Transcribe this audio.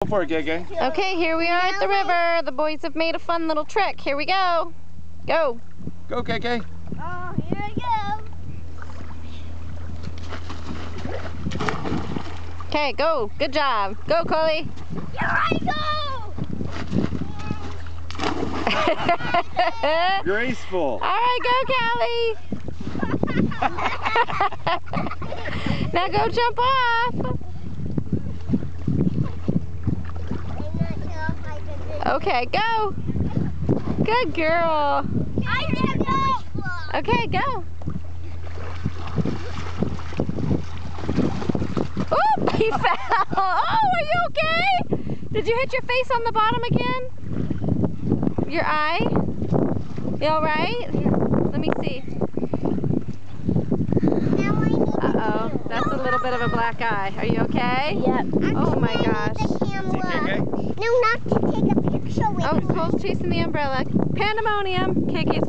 Go for it, KK. Okay, here we are at the river. The boys have made a fun little trick. Here we go. Go. Go, KK. Oh, here I go. Okay, go. Good job. Go, Chloe. Here I go. Graceful. All right, go, Callie. Now go jump off. Okay, go. Good girl. I didn't go. Okay, go. Oop, he fell. Oh, are you okay? Did you hit your face on the bottom again? Your eye? You all right? Let me see. Uh-oh, that's a little bit of a black eye. Are you okay? Yep. Oh my gosh. KK. No, not to take a picture with Oh, Cole's chasing the umbrella. Pandemonium. KK's